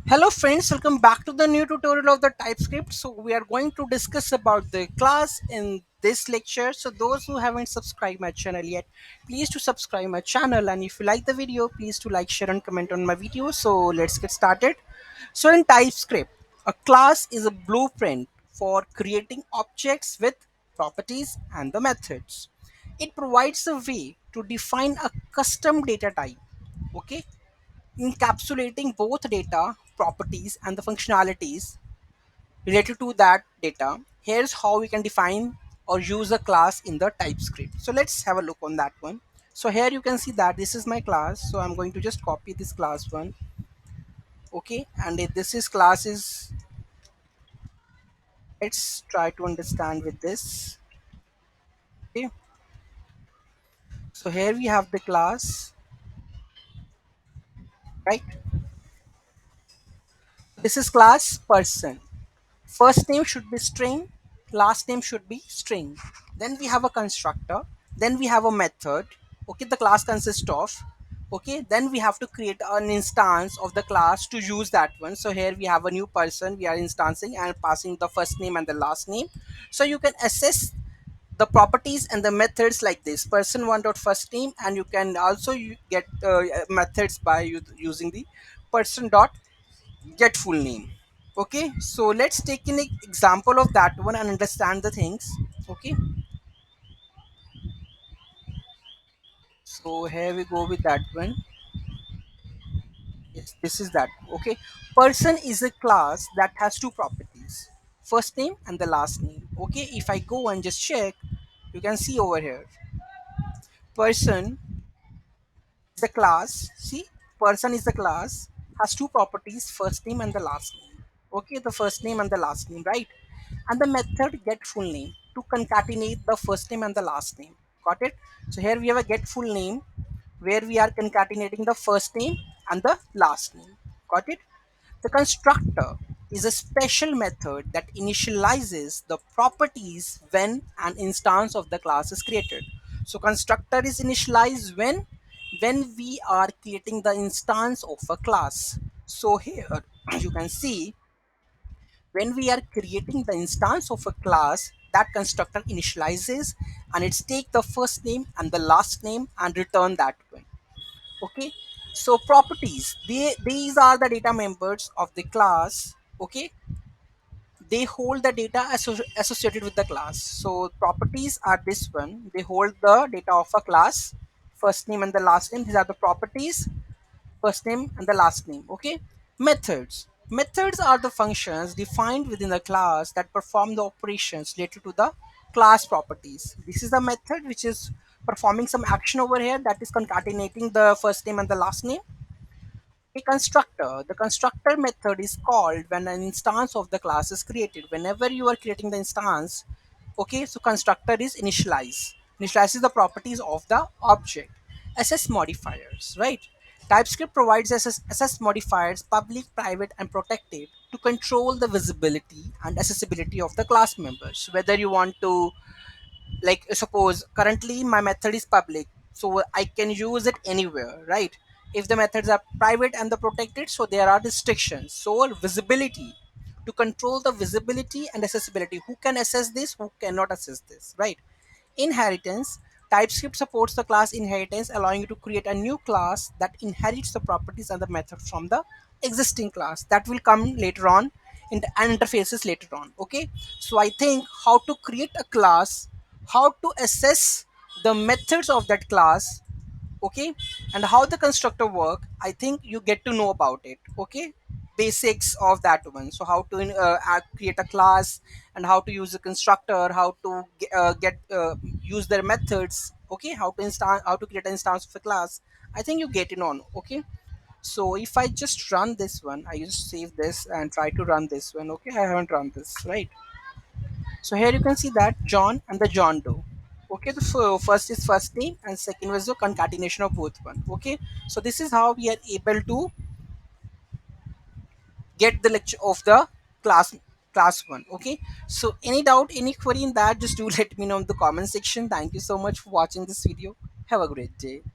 Hello friends, welcome back to the new tutorial of the TypeScript. So we are going to discuss about the class in this lecture. So those who haven't subscribed my channel yet, please to subscribe my channel, and if you like the video, please to like, share and comment on my video. So let's get started. So in TypeScript, a class is a blueprint for creating objects with properties and the methods. It provides a way to define a custom data type, okay, encapsulating both data, properties, and the functionalities related to that data. Here's how we can define or use a class in the TypeScript. So let's have a look on that one. So here you can see that this is my class. So I'm going to just copy this class one. Okay, and if this is class is, let's try to understand with this. Okay, so here we have the class, right? This is class person. First name should be string, last name should be string. Then we have a constructor, then we have a method. Okay, the class consists of, okay, then we have to create an instance of the class to use that one. So here we have a new person, we are instancing and passing the first name and the last name. So you can assess the properties and the methods like this person one dot first name, and you can also get methods by using the person dot get full name. Okay, so let's take an example of that one and understand the things. Okay, so here we go with that one. Yes, this is that. Okay, person is a class that has two properties, first name and the last name. Okay, if I go and just check, you can see over here person, the class, see, person is the class, has two properties, first name and the last name. Okay, the first name and the last name, right? And the method get full name to concatenate the first name and the last name. Got it? So here we have a get full name where we are concatenating the first name and the last name. Got it? The constructor is a special method that initializes the properties when an instance of the class is created. So constructor is initialized when we are creating the instance of a class. So here you can see when we are creating the instance of a class, that constructor initializes and it's take the first name and the last name and return that one. Okay, so properties, these are the data members of the class. Okay, they hold the data associated with the class. So properties are this one, they hold the data of a class, first name and the last name. These are the properties, first name and the last name. Okay, methods are the functions defined within the class that perform the operations related to the class properties. This is the method which is performing some action over here, that is concatenating the first name and the last name. A constructor, the constructor method is called when an instance of the class is created. Whenever you are creating the instance, okay, so constructor is initializes the properties of the object. Ss modifiers, right? TypeScript provides ss modifiers, public, private and protected, to control the visibility and accessibility of the class members. Whether you want to, like, suppose currently my method is public, so I can use it anywhere, right? If the methods are private and the protected, so there are restrictions. So visibility, to control the visibility and accessibility, who can access this, who cannot access this, right? Inheritance, TypeScript supports the class inheritance, allowing you to create a new class that inherits the properties and the method from the existing class. That will come later on in the interfaces later on. Okay, so I think how to create a class, how to assess the methods of that class, okay, and how the constructor work, I think you get to know about it. Okay, basics of that one. So how to create a class, and how to use a constructor, how to get use their methods. Okay, how to create an instance of a class, I think you get it on. Okay, so if I just run this one, I just save this and try to run this one. Okay, I haven't run this, right? So here you can see that John and the John Doe. Okay, the first is first name and second was the concatenation of both one. Okay, so this is how we are able to get the lecture of the class one. Okay, so any doubt, any query in that, just do let me know in the comment section. Thank you so much for watching this video. Have a great day.